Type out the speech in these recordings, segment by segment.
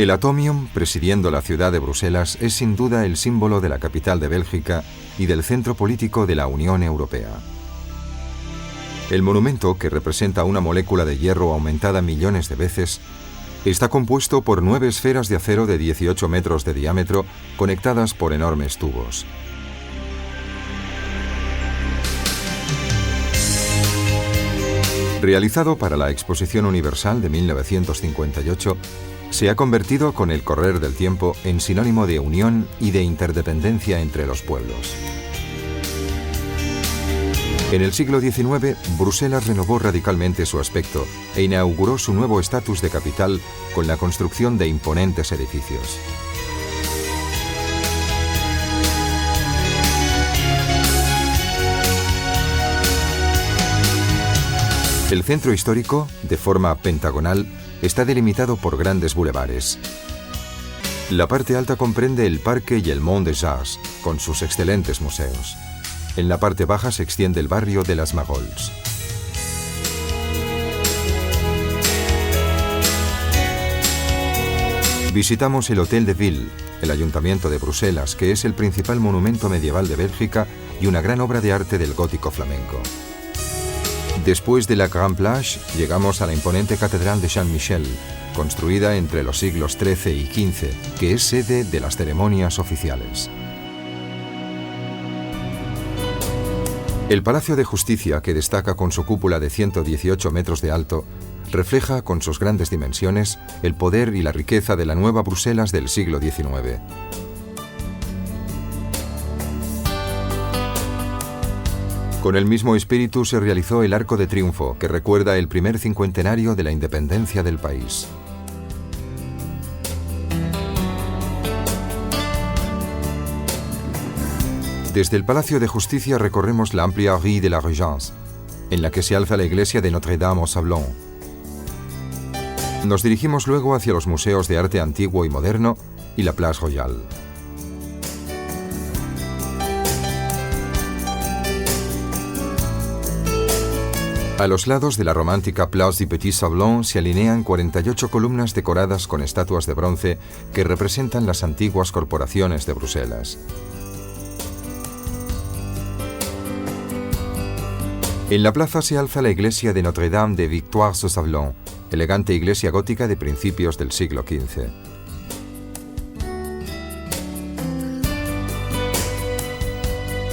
El Atomium, presidiendo la ciudad de Bruselas, es sin duda el símbolo de la capital de Bélgica y del centro político de la Unión Europea. El monumento, que representa una molécula de hierro aumentada millones de veces, está compuesto por 9 esferas de acero de 18 metros de diámetro conectadas por enormes tubos. Realizado para la Exposición Universal de 1958, se ha convertido con el correr del tiempo en sinónimo de unión y de interdependencia entre los pueblos. En el siglo XIX, Bruselas renovó radicalmente su aspecto e inauguró su nuevo estatus de capital con la construcción de imponentes edificios. El centro histórico, de forma pentagonal, está delimitado por grandes bulevares. La parte alta comprende el Parque y el Mont des Arts, con sus excelentes museos. En la parte baja se extiende el barrio de las Marolles. Visitamos el Hotel de Ville, el Ayuntamiento de Bruselas, que es el principal monumento medieval de Bélgica y una gran obra de arte del gótico flamenco. Después de la Grande Plage, llegamos a la imponente Catedral de Saint-Michel, construida entre los siglos XIII y XV, que es sede de las ceremonias oficiales. El Palacio de Justicia, que destaca con su cúpula de 118 metros de alto, refleja con sus grandes dimensiones el poder y la riqueza de la nueva Bruselas del siglo XIX. Con el mismo espíritu se realizó el Arco de Triunfo, que recuerda el primer cincuentenario de la independencia del país. Desde el Palacio de Justicia recorremos la amplia Rue de la Régence, en la que se alza la iglesia de Notre-Dame-aux-Sablons. Nos dirigimos luego hacia los museos de arte antiguo y moderno y la Place Royale. A los lados de la romántica Place du Petit Sablon se alinean 48 columnas decoradas con estatuas de bronce que representan las antiguas corporaciones de Bruselas. En la plaza se alza la iglesia de Notre-Dame de Victoire-sur-Sablon, elegante iglesia gótica de principios del siglo XV.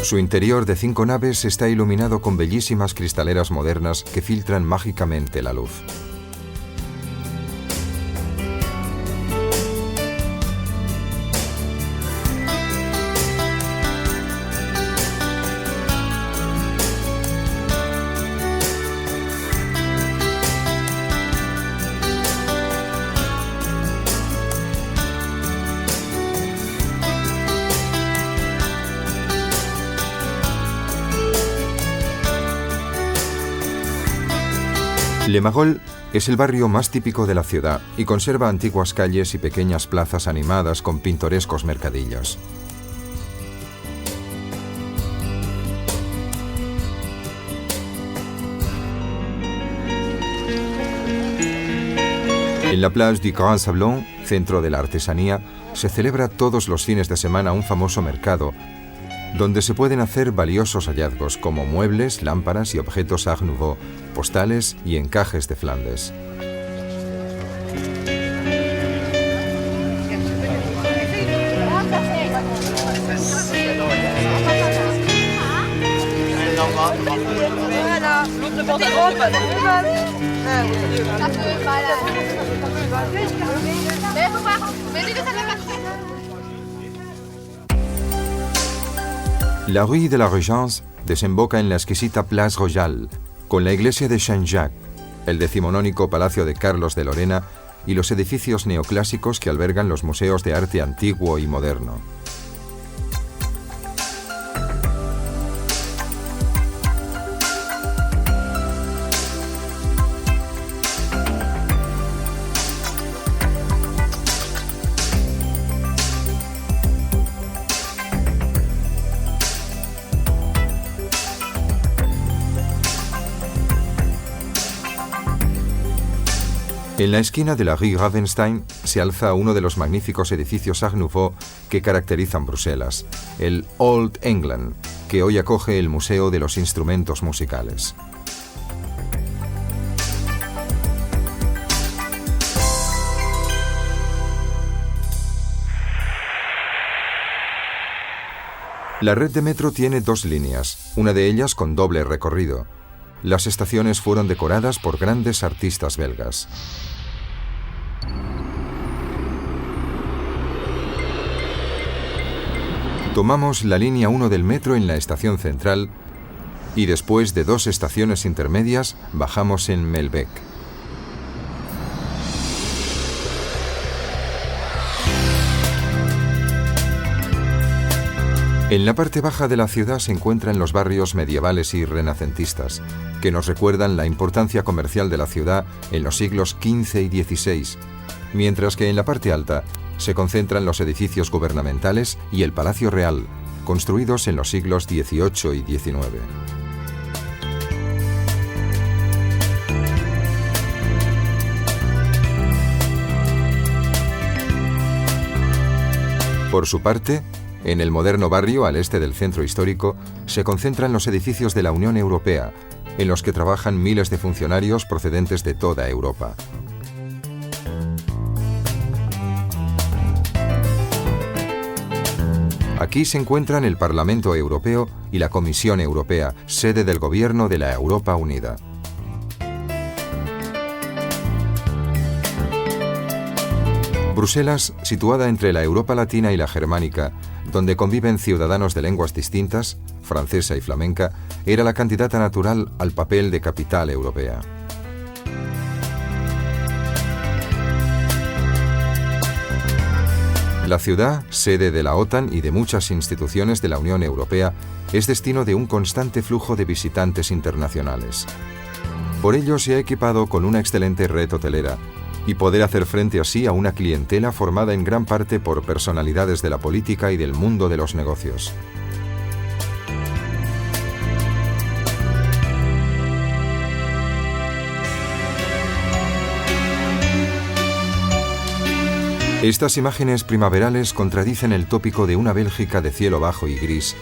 Su interior de 5 naves está iluminado con bellísimas cristaleras modernas que filtran mágicamente la luz. Le Marolles es el barrio más típico de la ciudad y conserva antiguas calles y pequeñas plazas animadas con pintorescos mercadillos. En la Place du Grand Sablon, centro de la artesanía, se celebra todos los fines de semana un famoso mercado donde se pueden hacer valiosos hallazgos como muebles, lámparas y objetos Art Nouveau, postales y encajes de Flandes. La Rue de la Régence desemboca en la exquisita Place Royale, con la iglesia de Saint-Jacques, el decimonónico Palacio de Carlos de Lorena y los edificios neoclásicos que albergan los museos de arte antiguo y moderno. En la esquina de la Rue Ravenstein se alza uno de los magníficos edificios Art Nouveau que caracterizan Bruselas, el Old England, que hoy acoge el Museo de los Instrumentos Musicales. La red de metro tiene 2 líneas, una de ellas con doble recorrido. Las estaciones fueron decoradas por grandes artistas belgas. Tomamos la línea 1 del metro en la estación central y después de 2 estaciones intermedias bajamos en Melbeck. En la parte baja de la ciudad se encuentran los barrios medievales y renacentistas, que nos recuerdan la importancia comercial de la ciudad en los siglos XV y XVI, mientras que en la parte alta se concentran los edificios gubernamentales y el Palacio Real, construidos en los siglos XVIII y XIX. Por su parte, en el moderno barrio al este del centro histórico se concentran los edificios de la Unión Europea, en los que trabajan miles de funcionarios procedentes de toda Europa. Aquí se encuentran el Parlamento Europeo y la Comisión Europea, sede del Gobierno de la Europa Unida. Bruselas, situada entre la Europa latina y la germánica, donde conviven ciudadanos de lenguas distintas, francesa y flamenca, era la candidata natural al papel de capital europea. La ciudad, sede de la OTAN y de muchas instituciones de la Unión Europea, es destino de un constante flujo de visitantes internacionales. Por ello se ha equipado con una excelente red hotelera, y poder hacer frente así a una clientela formada en gran parte por personalidades de la política y del mundo de los negocios. Estas imágenes primaverales contradicen el tópico de una Bélgica de cielo bajo y gris,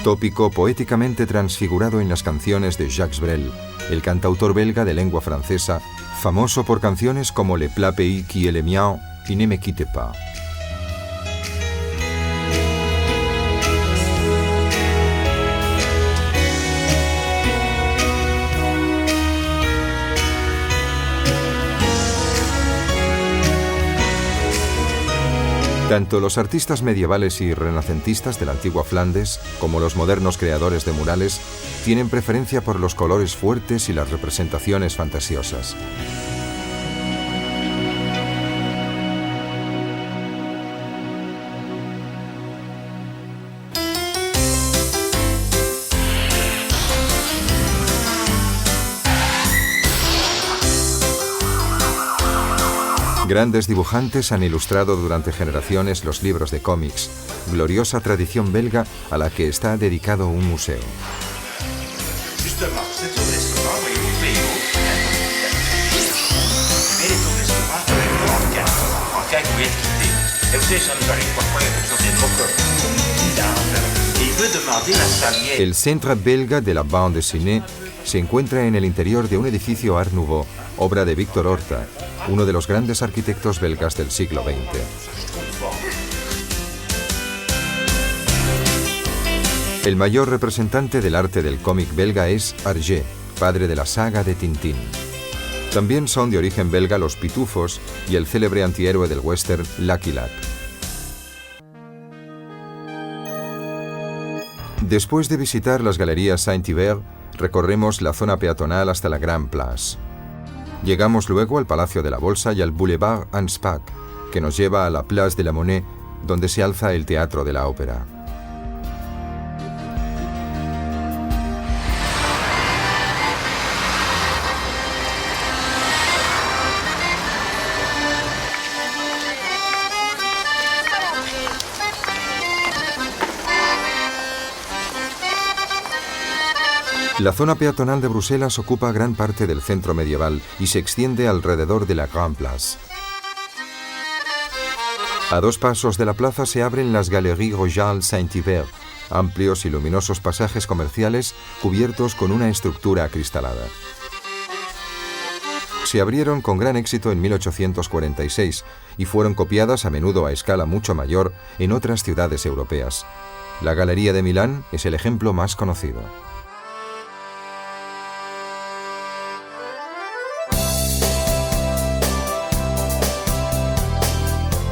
tópico poéticamente transfigurado en las canciones de Jacques Brel, el cantautor belga de lengua francesa, famoso por canciones como Le plat pays qui est le mien y Ne me quitte pas. Tanto los artistas medievales y renacentistas de la antigua Flandes como los modernos creadores de murales tienen preferencia por los colores fuertes y las representaciones fantasiosas. Grandes dibujantes han ilustrado durante generaciones los libros de cómics, gloriosa tradición belga a la que está dedicado un museo. El Centre belga de la bande dessinée se encuentra en el interior de un edificio Art Nouveau, obra de Victor Horta, uno de los grandes arquitectos belgas del siglo XX. El mayor representante del arte del cómic belga es Hergé, padre de la saga de Tintín. También son de origen belga los pitufos y el célebre antihéroe del western Lucky Luke. Después de visitar las galerías Saint-Hubert, recorremos la zona peatonal hasta la Grand Place. Llegamos luego al Palacio de la Bolsa y al Boulevard Anspach, que nos lleva a la Place de la Monnaie, donde se alza el Teatro de la Ópera. La zona peatonal de Bruselas ocupa gran parte del centro medieval y se extiende alrededor de la Grand Place. A 2 pasos de la plaza se abren las Galeries Royales Saint-Hubert, amplios y luminosos pasajes comerciales cubiertos con una estructura acristalada. Se abrieron con gran éxito en 1846 y fueron copiadas a menudo a escala mucho mayor en otras ciudades europeas. La Galería de Milán es el ejemplo más conocido.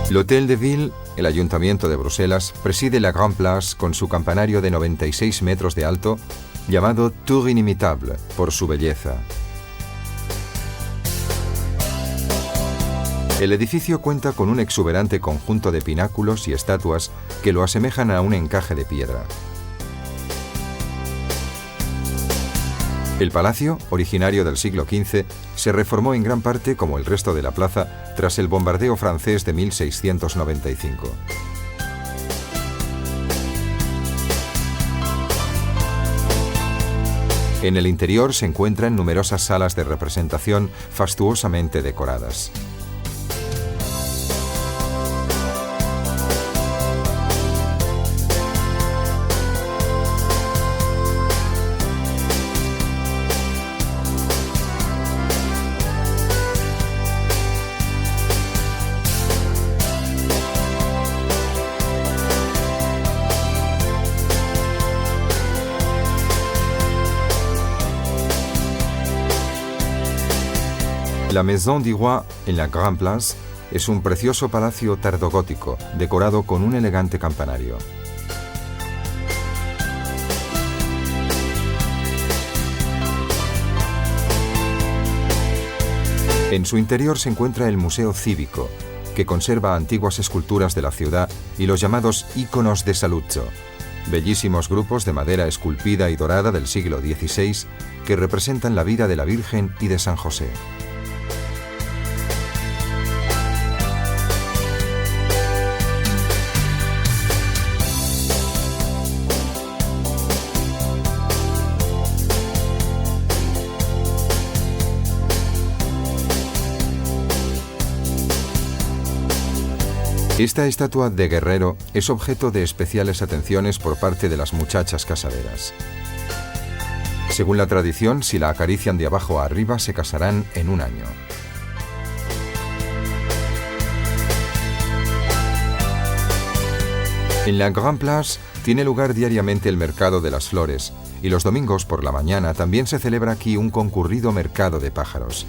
L'Hôtel de Ville, el Ayuntamiento de Bruselas, preside la Grand Place con su campanario de 96 metros de alto, llamado Tour Inimitable por su belleza. El edificio cuenta con un exuberante conjunto de pináculos y estatuas que lo asemejan a un encaje de piedra. El palacio, originario del siglo XV, se reformó en gran parte, como el resto de la plaza, tras el bombardeo francés de 1695. En el interior se encuentran numerosas salas de representación fastuosamente decoradas. La Maison du Roi, en la Grand Place, es un precioso palacio tardogótico, decorado con un elegante campanario. En su interior se encuentra el Museo Cívico, que conserva antiguas esculturas de la ciudad y los llamados íconos de Saluzzo, bellísimos grupos de madera esculpida y dorada del siglo XVI que representan la vida de la Virgen y de San José. Esta estatua de guerrero es objeto de especiales atenciones por parte de las muchachas casaderas. Según la tradición, si la acarician de abajo a arriba, se casarán en un año. En la Grand Place tiene lugar diariamente el Mercado de las Flores y los domingos por la mañana también se celebra aquí un concurrido mercado de pájaros.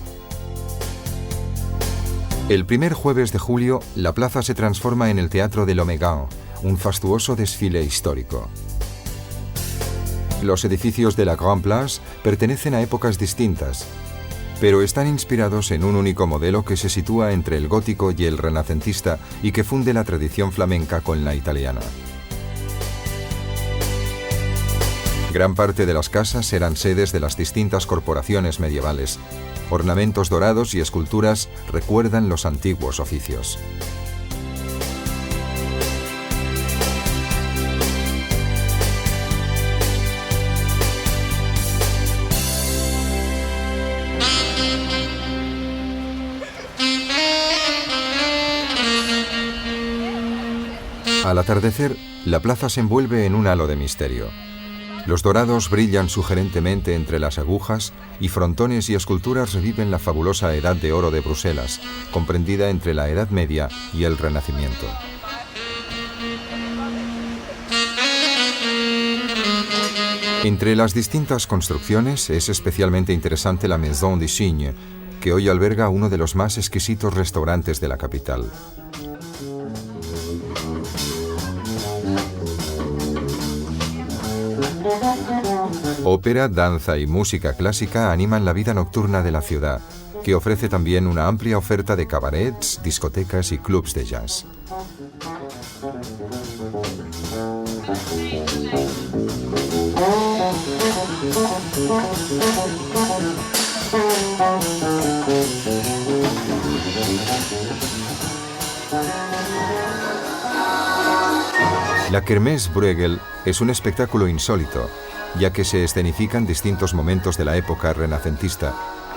El primer jueves de julio, la plaza se transforma en el Teatro de l'Omégan, un fastuoso desfile histórico. Los edificios de la Grand Place pertenecen a épocas distintas, pero están inspirados en un único modelo que se sitúa entre el gótico y el renacentista y que funde la tradición flamenca con la italiana. Gran parte de las casas eran sedes de las distintas corporaciones medievales. Ornamentos dorados y esculturas recuerdan los antiguos oficios. Al atardecer, la plaza se envuelve en un halo de misterio. Los dorados brillan sugerentemente entre las agujas y frontones y esculturas reviven la fabulosa Edad de Oro de Bruselas, comprendida entre la Edad Media y el Renacimiento. Entre las distintas construcciones es especialmente interesante la Maison du Cygne, que hoy alberga uno de los más exquisitos restaurantes de la capital. Ópera, danza y música clásica animan la vida nocturna de la ciudad, que ofrece también una amplia oferta de cabarets, discotecas y clubs de jazz. La Kermesse Bruegel es un espectáculo insólito, ya que se escenifican distintos momentos de la época renacentista,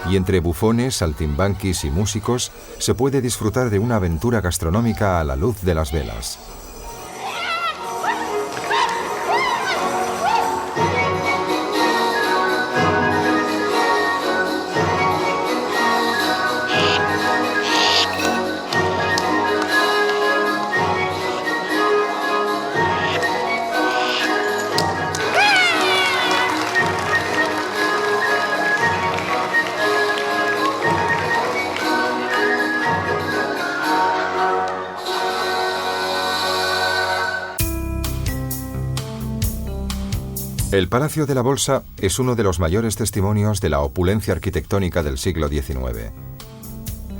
y entre bufones, saltimbanquis y músicos se puede disfrutar de una aventura gastronómica a la luz de las velas. El Palacio de la Bolsa es uno de los mayores testimonios de la opulencia arquitectónica del siglo XIX.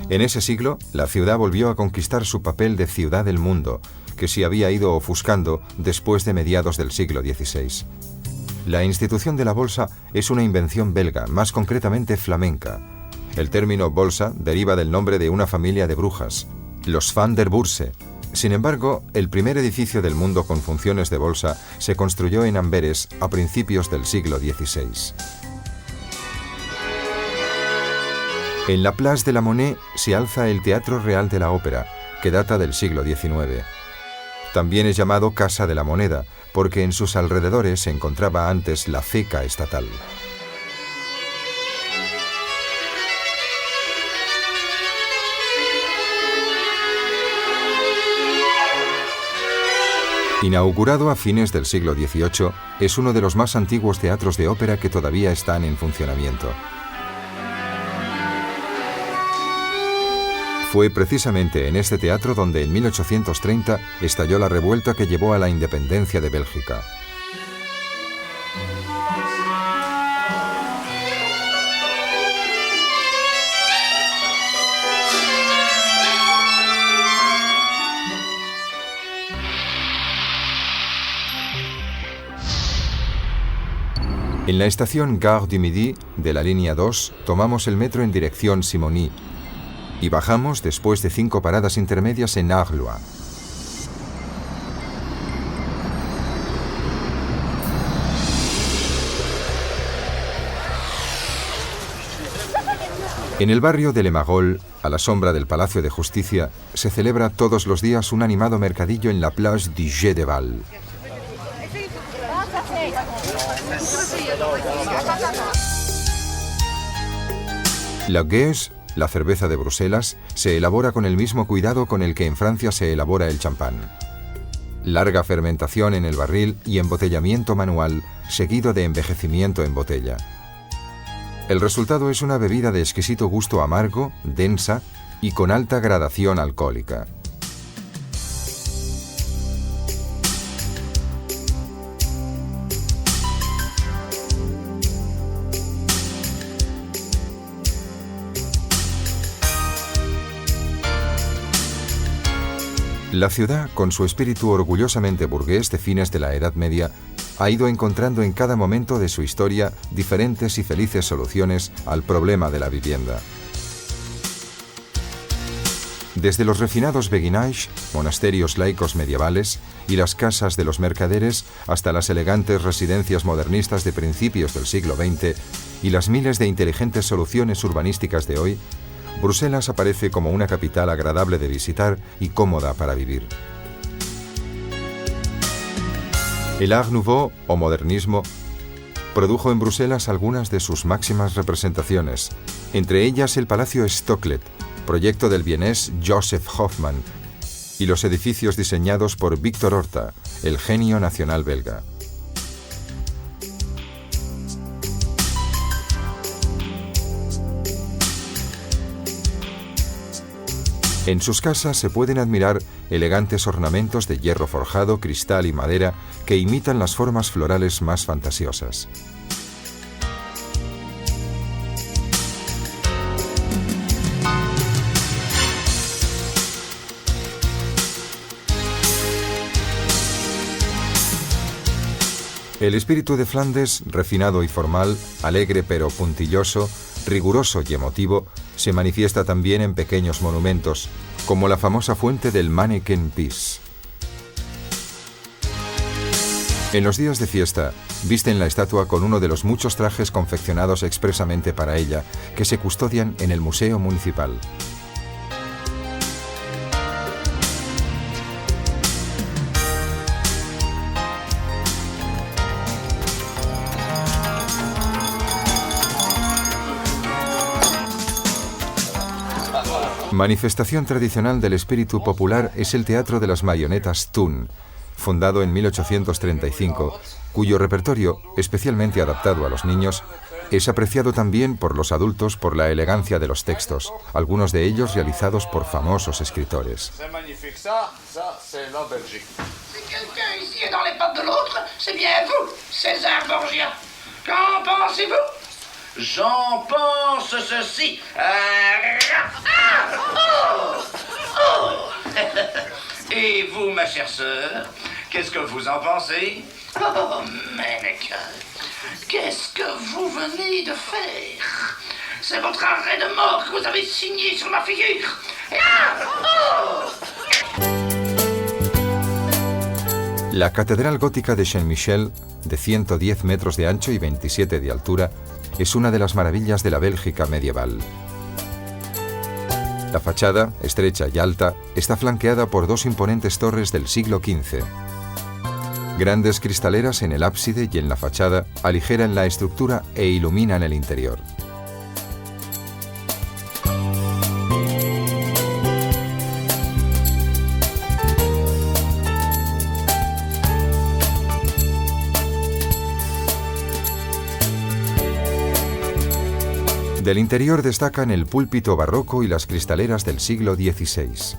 En ese siglo, la ciudad volvió a conquistar su papel de ciudad del mundo, que se había ido ofuscando después de mediados del siglo XVI. La institución de la Bolsa es una invención belga, más concretamente flamenca. El término bolsa deriva del nombre de una familia de brujas, los Van der Bourse. Sin embargo, el primer edificio del mundo con funciones de bolsa se construyó en Amberes a principios del siglo XVI. En la Place de la Monnaie se alza el Teatro Real de la Ópera, que data del siglo XIX. También es llamado Casa de la Moneda, porque en sus alrededores se encontraba antes la ceca estatal. Inaugurado a fines del siglo XVIII, es uno de los más antiguos teatros de ópera que todavía están en funcionamiento. Fue precisamente en este teatro donde en 1830 estalló la revuelta que llevó a la independencia de Bélgica. En la estación Gare du Midi de la línea 2 tomamos el metro en dirección Simony y bajamos después de 5 paradas intermedias en Arlois. En el barrio de Le Marolles, a la sombra del Palacio de Justicia, se celebra todos los días un animado mercadillo en la Place du Jeu de Val. La Gueuze, la cerveza de Bruselas, se elabora con el mismo cuidado con el que en Francia se elabora el champán. Larga fermentación en el barril y embotellamiento manual, seguido de envejecimiento en botella. El resultado es una bebida de exquisito gusto amargo, densa y con alta gradación alcohólica. La ciudad, con su espíritu orgullosamente burgués de fines de la Edad Media, ha ido encontrando en cada momento de su historia diferentes y felices soluciones al problema de la vivienda. Desde los refinados beguinages, monasterios laicos medievales y las casas de los mercaderes hasta las elegantes residencias modernistas de principios del siglo XX y las miles de inteligentes soluciones urbanísticas de hoy, Bruselas aparece como una capital agradable de visitar y cómoda para vivir. El Art Nouveau, o modernismo, produjo en Bruselas algunas de sus máximas representaciones, entre ellas el Palacio Stocklet, proyecto del vienés Joseph Hoffmann, y los edificios diseñados por Victor Horta, el genio nacional belga. En sus casas se pueden admirar elegantes ornamentos de hierro forjado, cristal y madera que imitan las formas florales más fantasiosas. El espíritu de Flandes, refinado y formal, alegre pero puntilloso, riguroso y emotivo, se manifiesta también en pequeños monumentos, como la famosa fuente del Manneken Pis. En los días de fiesta, Visten la estatua con uno de los muchos trajes confeccionados expresamente para ella, que se custodian en el Museo Municipal. Manifestación tradicional del espíritu popular es el Teatro de las Marionetas Thun, fundado en 1835, cuyo repertorio, especialmente adaptado a los niños, es apreciado también por los adultos por la elegancia de los textos, algunos de ellos realizados por famosos escritores. J'en pense ceci. Et vous, ma chère sœur, qu'est-ce que vous en pensez? Oh, Méneke, qu'est-ce que vous venez de faire? C'est votre arrêt de mort que vous avez signé sur ma figure. La Catedral Gótica de Saint-Michel, de 110 metros de ancho y 27 de altura, es una de las maravillas de la Bélgica medieval. La fachada, estrecha y alta, está flanqueada por dos imponentes torres del siglo XV. Grandes cristaleras en el ábside y en la fachada aligeran la estructura e iluminan el interior. Del interior destacan el púlpito barroco y las cristaleras del siglo XVI.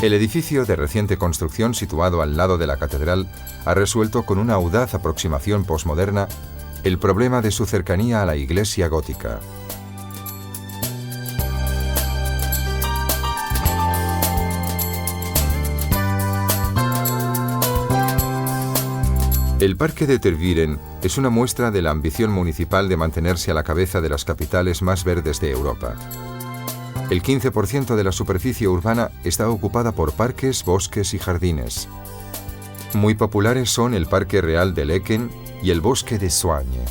El edificio de reciente construcción situado al lado de la catedral ha resuelto con una audaz aproximación posmoderna el problema de su cercanía a la iglesia gótica. El Parque de Tervuren es una muestra de la ambición municipal de mantenerse a la cabeza de las capitales más verdes de Europa. El 15% de la superficie urbana está ocupada por parques, bosques y jardines. Muy populares son el Parque Real de Laeken y el Bosque de Soignes.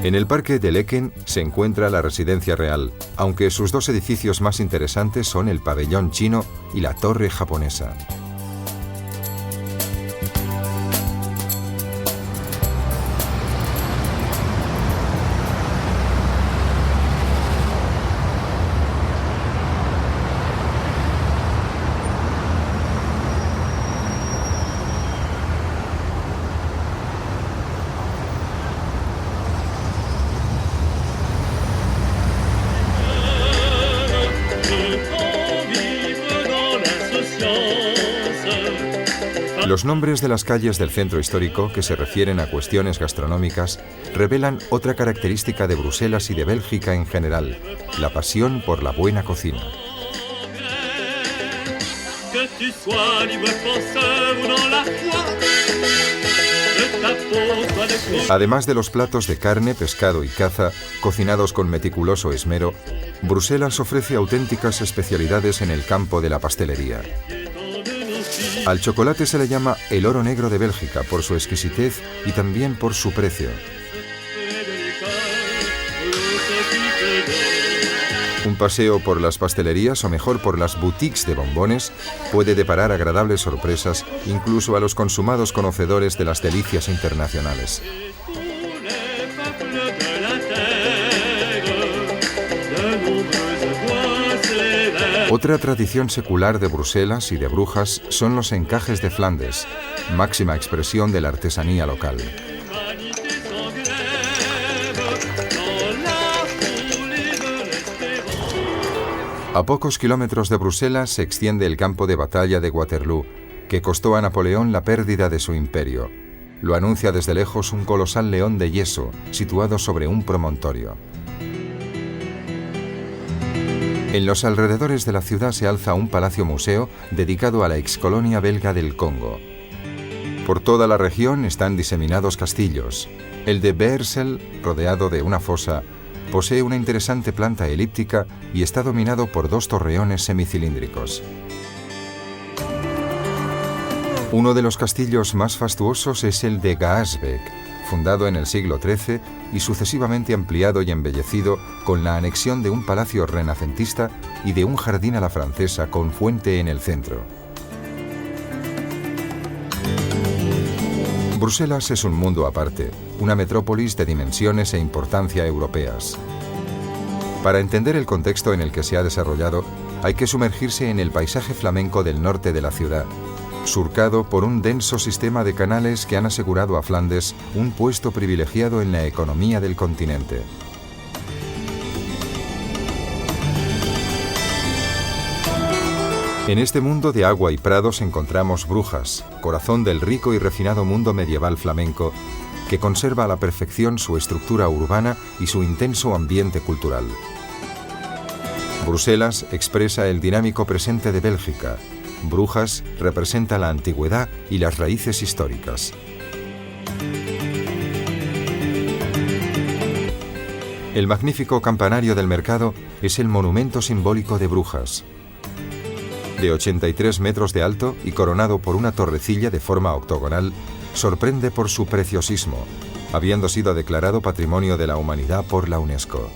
En el Parque de Laeken se encuentra la Residencia Real, aunque sus dos edificios más interesantes son el Pabellón Chino y la Torre Japonesa. Los nombres de las calles del centro histórico que se refieren a cuestiones gastronómicas revelan otra característica de Bruselas y de Bélgica en general, la pasión por la buena cocina. Además de los platos de carne, pescado y caza, cocinados con meticuloso esmero, Bruselas ofrece auténticas especialidades en el campo de la pastelería. Al chocolate se le llama el oro negro de Bélgica por su exquisitez y también por su precio. Un paseo por las pastelerías o mejor por las boutiques de bombones puede deparar agradables sorpresas incluso a los consumados conocedores de las delicias internacionales. Otra tradición secular de Bruselas y de Brujas son los encajes de Flandes, máxima expresión de la artesanía local. A pocos kilómetros de Bruselas se extiende el campo de batalla de Waterloo, que costó a Napoleón la pérdida de su imperio. Lo anuncia desde lejos un colosal león de yeso situado sobre un promontorio. En los alrededores de la ciudad se alza un palacio-museo dedicado a la excolonia belga del Congo. Por toda la región están diseminados castillos. El de Beersel, rodeado de una fosa, posee una interesante planta elíptica y está dominado por 2 torreones semicilíndricos. Uno de los castillos más fastuosos es el de Gaasbeek, fundado en el siglo XIII y sucesivamente ampliado y embellecido con la anexión de un palacio renacentista y de un jardín a la francesa con fuente en el centro. Bruselas es un mundo aparte, una metrópolis de dimensiones e importancia europeas. Para entender el contexto en el que se ha desarrollado, hay que sumergirse en el paisaje flamenco del norte de la ciudad, surcado por un denso sistema de canales que han asegurado a Flandes un puesto privilegiado en la economía del continente. En este mundo de agua y prados encontramos Brujas, corazón del rico y refinado mundo medieval flamenco, que conserva a la perfección su estructura urbana y su intenso ambiente cultural. Bruselas expresa el dinámico presente de Bélgica. Brujas representa la antigüedad y las raíces históricas. El magnífico campanario del mercado es el monumento simbólico de Brujas. De 83 metros de alto y coronado por una torrecilla de forma octogonal, sorprende por su preciosismo, habiendo sido declarado Patrimonio de la Humanidad por la UNESCO.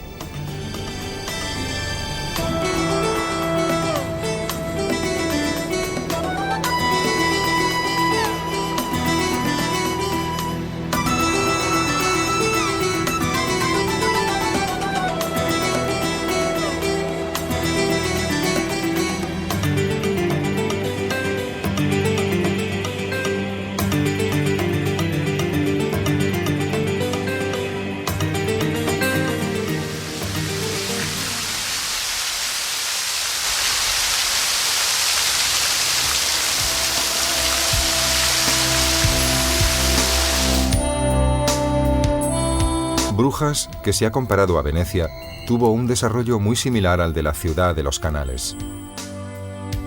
Brujas, que se ha comparado a Venecia, tuvo un desarrollo muy similar al de la ciudad de los canales.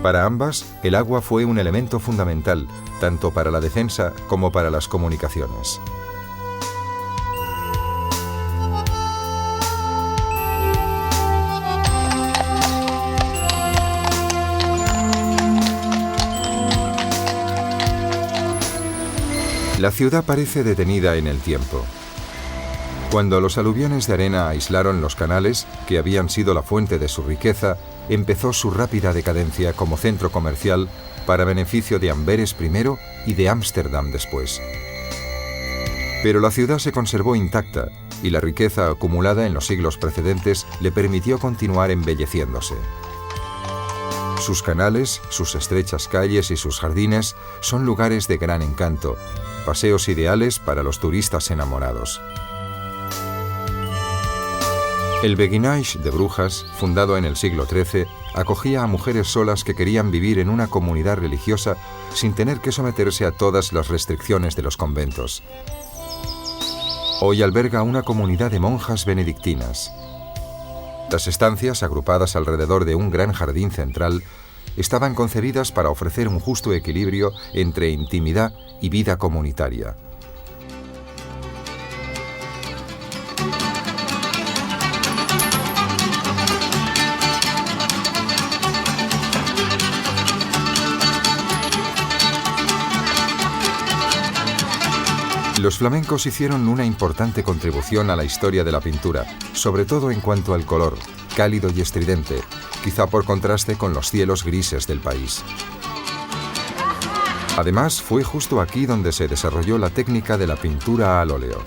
Para ambas, el agua fue un elemento fundamental, tanto para la defensa como para las comunicaciones. La ciudad parece detenida en el tiempo. Cuando los aluviones de arena aislaron los canales, que habían sido la fuente de su riqueza, empezó su rápida decadencia como centro comercial para beneficio de Amberes primero y de Ámsterdam después. Pero la ciudad se conservó intacta y la riqueza acumulada en los siglos precedentes le permitió continuar embelleciéndose. Sus canales, sus estrechas calles y sus jardines son lugares de gran encanto, paseos ideales para los turistas enamorados. El Beguinage de Brujas, fundado en el siglo XIII, acogía a mujeres solas que querían vivir en una comunidad religiosa sin tener que someterse a todas las restricciones de los conventos. Hoy alberga una comunidad de monjas benedictinas. Las estancias, agrupadas alrededor de un gran jardín central, estaban concebidas para ofrecer un justo equilibrio entre intimidad y vida comunitaria. Los flamencos hicieron una importante contribución a la historia de la pintura, sobre todo en cuanto al color, cálido y estridente, quizá por contraste con los cielos grises del país. Además, fue justo aquí donde se desarrolló la técnica de la pintura al óleo.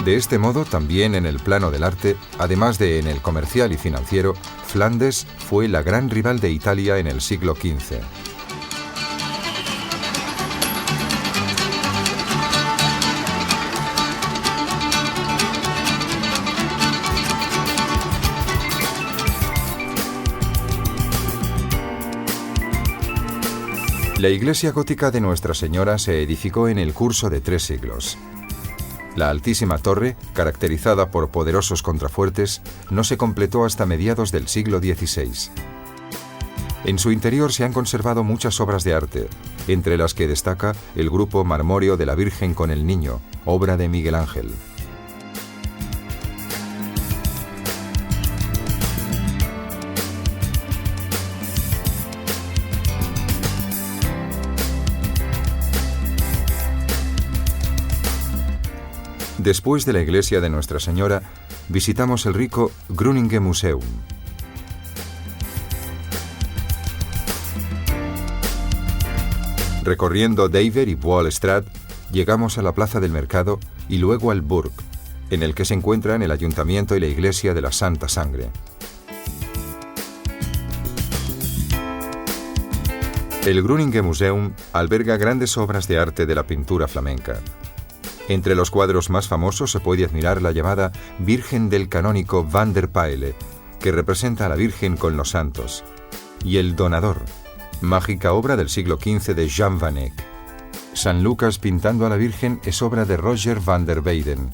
De este modo, también en el plano del arte, además de en el comercial y financiero, Flandes fue la gran rival de Italia en el siglo XV. La iglesia gótica de Nuestra Señora se edificó en el curso de 3 siglos. La altísima torre, caracterizada por poderosos contrafuertes, no se completó hasta mediados del siglo XVI. En su interior se han conservado muchas obras de arte, entre las que destaca el grupo marmóreo de la Virgen con el Niño, obra de Miguel Ángel. Después de la iglesia de Nuestra Señora, visitamos el rico Groningen Museum. Recorriendo Deventer y Wallstraat, llegamos a la plaza del mercado y luego al Burg, en el que se encuentran el ayuntamiento y la iglesia de la Santa Sangre. El Groningen Museum alberga grandes obras de arte de la pintura flamenca. Entre los cuadros más famosos se puede admirar la llamada Virgen del canónico Van der Pijl, que representa a la Virgen con los santos, y El Donador, mágica obra del siglo XV de Jan van Eyck. San Lucas pintando a la Virgen es obra de Roger van der Weyden.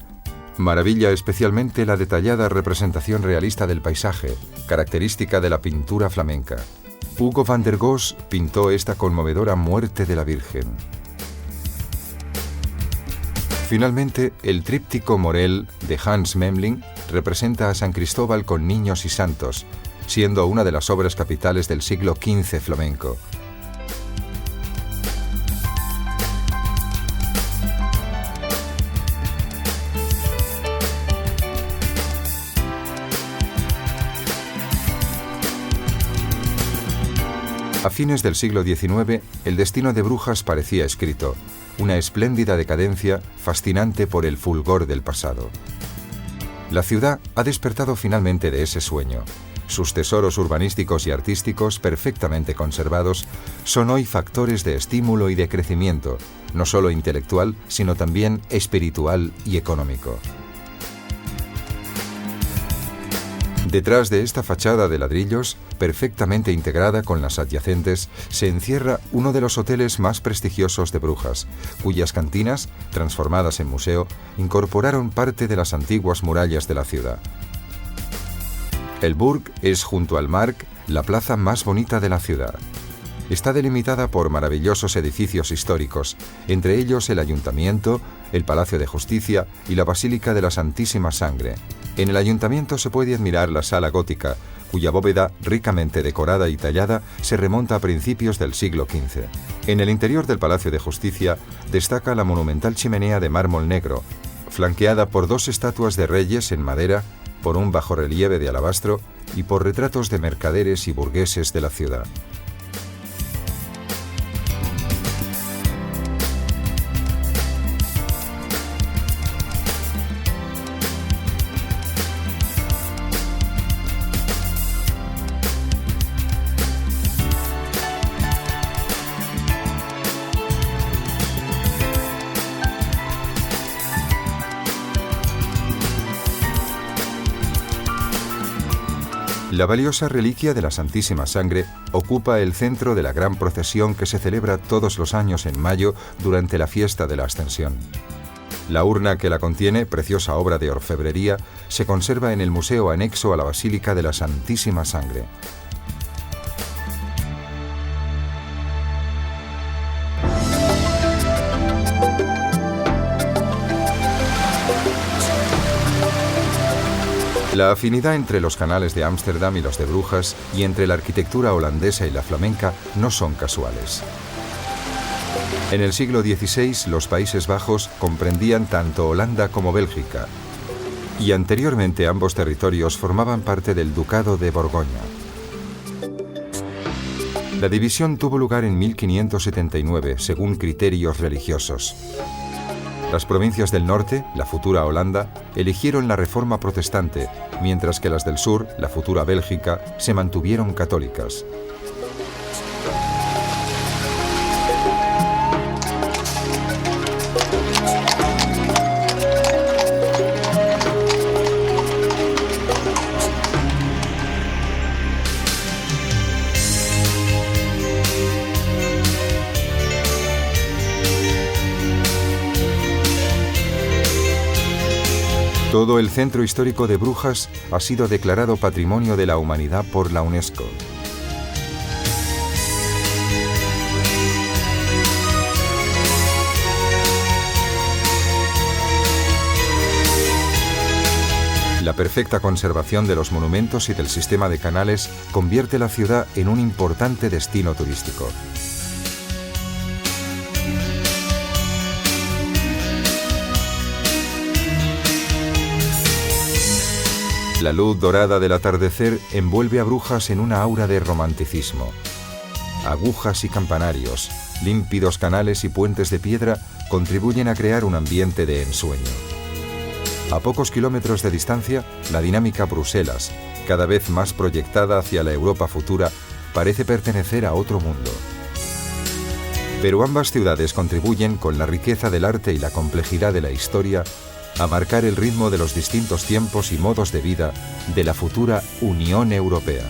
Maravilla especialmente la detallada representación realista del paisaje, característica de la pintura flamenca. Hugo van der Goes pintó esta conmovedora muerte de la Virgen. Finalmente, el tríptico Morel de Hans Memling representa a San Cristóbal con niños y santos, siendo una de las obras capitales del siglo XV flamenco. A fines del siglo XIX, el destino de Brujas parecía escrito, una espléndida decadencia fascinante por el fulgor del pasado. La ciudad ha despertado finalmente de ese sueño. Sus tesoros urbanísticos y artísticos, perfectamente conservados, son hoy factores de estímulo y de crecimiento, no solo intelectual, sino también espiritual y económico. Detrás de esta fachada de ladrillos, perfectamente integrada con las adyacentes, se encierra uno de los hoteles más prestigiosos de Brujas, cuyas cantinas, transformadas en museo, incorporaron parte de las antiguas murallas de la ciudad. El Burg es, junto al Markt, la plaza más bonita de la ciudad. Está delimitada por maravillosos edificios históricos, entre ellos el Ayuntamiento, el Palacio de Justicia y la Basílica de la Santísima Sangre. En el Ayuntamiento se puede admirar la Sala Gótica, cuya bóveda, ricamente decorada y tallada, se remonta a principios del siglo XV. En el interior del Palacio de Justicia destaca la monumental chimenea de mármol negro, flanqueada por 2 estatuas de reyes en madera, por un bajorrelieve de alabastro y por retratos de mercaderes y burgueses de la ciudad. La valiosa reliquia de la Santísima Sangre ocupa el centro de la gran procesión que se celebra todos los años en mayo durante la fiesta de la Ascensión. La urna que la contiene, preciosa obra de orfebrería, se conserva en el museo anexo a la Basílica de la Santísima Sangre. La afinidad entre los canales de Ámsterdam y los de Brujas, y entre la arquitectura holandesa y la flamenca, no son casuales. En el siglo XVI, los Países Bajos comprendían tanto Holanda como Bélgica, y anteriormente ambos territorios formaban parte del Ducado de Borgoña. La división tuvo lugar en 1579, según criterios religiosos. Las provincias del norte, la futura Holanda, eligieron la reforma protestante, mientras que las del sur, la futura Bélgica, se mantuvieron católicas. Todo el centro histórico de Brujas ha sido declarado Patrimonio de la Humanidad por la UNESCO. La perfecta conservación de los monumentos y del sistema de canales convierte la ciudad en un importante destino turístico. La luz dorada del atardecer envuelve a Brujas en una aura de romanticismo. Agujas y campanarios, límpidos canales y puentes de piedra contribuyen a crear un ambiente de ensueño. A pocos kilómetros de distancia, la dinámica Bruselas, cada vez más proyectada hacia la Europa futura, parece pertenecer a otro mundo. Pero ambas ciudades contribuyen, con la riqueza del arte y la complejidad de la historia, a marcar el ritmo de los distintos tiempos y modos de vida de la futura Unión Europea.